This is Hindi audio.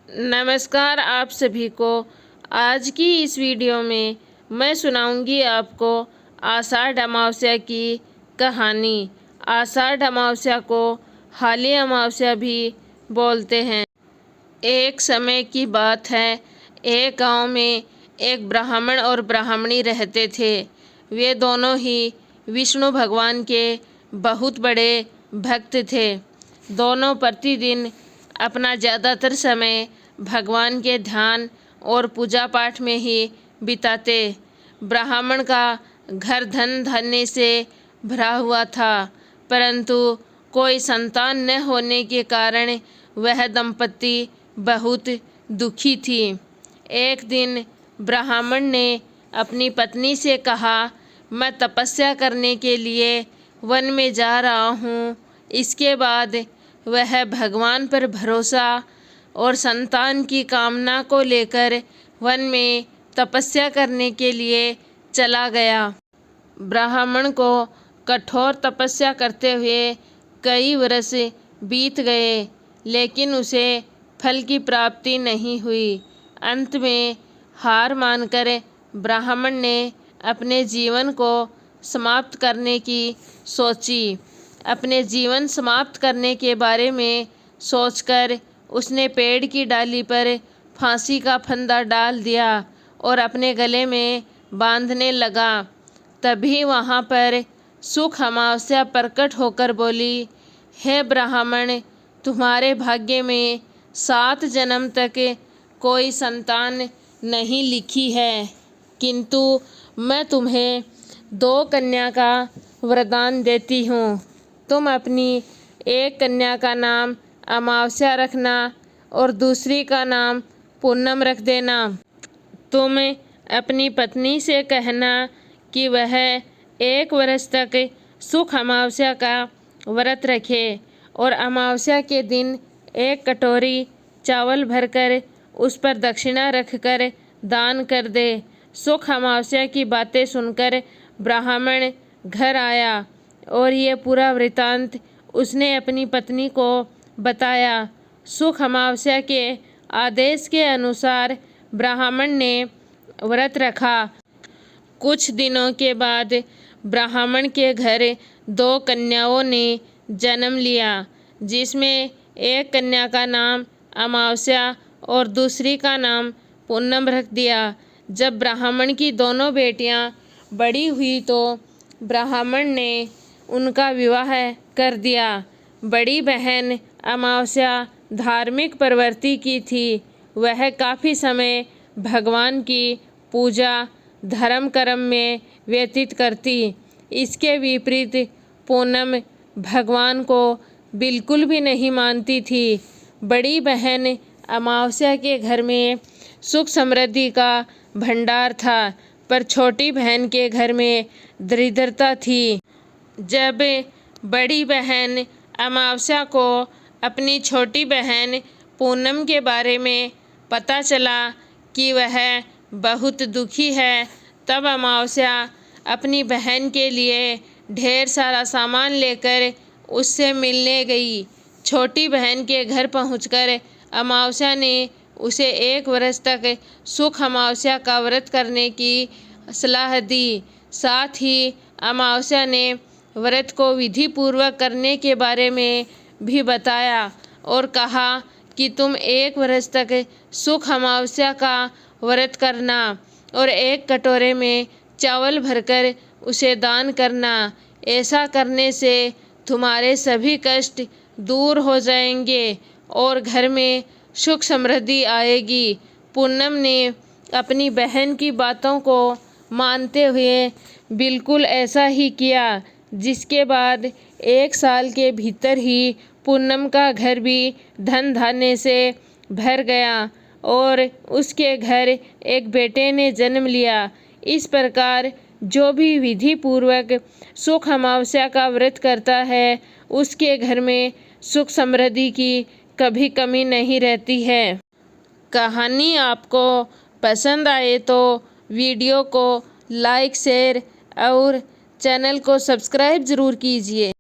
नमस्कार आप सभी को। आज की इस वीडियो में मैं सुनाऊंगी आपको आषाढ़ अमावस्या की कहानी। आषाढ़ अमावस्या को हाली अमावस्या भी बोलते हैं। एक समय की बात है, एक गांव में एक ब्राह्मण और ब्राह्मणी रहते थे। वे दोनों ही विष्णु भगवान के बहुत बड़े भक्त थे। दोनों प्रतिदिन अपना ज़्यादातर समय भगवान के ध्यान और पूजा पाठ में ही बिताते। ब्राह्मण का घर धन धान्य से भरा हुआ था, परंतु कोई संतान न होने के कारण वह दंपति बहुत दुखी थी। एक दिन ब्राह्मण ने अपनी पत्नी से कहा, मैं तपस्या करने के लिए वन में जा रहा हूँ। इसके बाद वह भगवान पर भरोसा और संतान की कामना को लेकर वन में तपस्या करने के लिए चला गया। ब्राह्मण को कठोर तपस्या करते हुए कई वर्ष बीत गए, लेकिन उसे फल की प्राप्ति नहीं हुई। अंत में हार मानकर ब्राह्मण ने अपने जीवन को समाप्त करने की सोची। अपने जीवन समाप्त करने के बारे में सोचकर उसने पेड़ की डाली पर फांसी का फंदा डाल दिया और अपने गले में बांधने लगा। तभी वहाँ पर सुख अमावस्या प्रकट होकर बोली, हे ब्राह्मण, तुम्हारे भाग्य में 7 जन्म तक कोई संतान नहीं लिखी है, किंतु मैं तुम्हें 2 कन्या का वरदान देती हूँ। तुम अपनी एक कन्या का नाम अमावस्या रखना और दूसरी का नाम पूनम रख देना। तुम अपनी पत्नी से कहना कि वह 1 वर्ष तक सुख अमावस्या का व्रत रखे और अमावस्या के दिन 1 कटोरी चावल भरकर उस पर दक्षिणा रखकर दान कर दे। सुख अमावस्या की बातें सुनकर ब्राह्मण घर आया और ये पूरा वृतांत उसने अपनी पत्नी को बताया। सुख अमावस्या के आदेश के अनुसार ब्राह्मण ने व्रत रखा। कुछ दिनों के बाद ब्राह्मण के घर 2 कन्याओं ने जन्म लिया, जिसमें एक कन्या का नाम अमावस्या और दूसरी का नाम पूनम रख दिया। जब ब्राह्मण की दोनों बेटियां बड़ी हुई तो ब्राह्मण ने उनका विवाह कर दिया। बड़ी बहन अमावस्या धार्मिक प्रवृत्ति की थी। वह काफ़ी समय भगवान की पूजा धर्म कर्म में व्यतीत करती। इसके विपरीत पूनम भगवान को बिल्कुल भी नहीं मानती थी। बड़ी बहन अमावस्या के घर में सुख समृद्धि का भंडार था, पर छोटी बहन के घर में दरिद्रता थी। जब बड़ी बहन अमावस्या को अपनी छोटी बहन पूनम के बारे में पता चला कि वह बहुत दुखी है, तब अमावस्या अपनी बहन के लिए ढेर सारा सामान लेकर उससे मिलने गई। छोटी बहन के घर पहुंचकर अमावस्या ने उसे 1 वर्ष तक सुख अमावस्या का व्रत करने की सलाह दी। साथ ही अमावस्या ने व्रत को विधि पूर्वक करने के बारे में भी बताया और कहा कि तुम 1 वर्ष तक सुख अमावस्या का व्रत करना और 1 कटोरे में चावल भरकर उसे दान करना। ऐसा करने से तुम्हारे सभी कष्ट दूर हो जाएंगे और घर में सुख समृद्धि आएगी। पूनम ने अपनी बहन की बातों को मानते हुए बिल्कुल ऐसा ही किया, जिसके बाद 1 साल के भीतर ही पूनम का घर भी धन धान्य से भर गया और उसके घर एक बेटे ने जन्म लिया। इस प्रकार जो भी विधि पूर्वक सुख अमावस्या का व्रत करता है, उसके घर में सुख समृद्धि की कभी कमी नहीं रहती है। कहानी आपको पसंद आए तो वीडियो को लाइक, शेयर और चैनल को सब्सक्राइब ज़रूर कीजिए।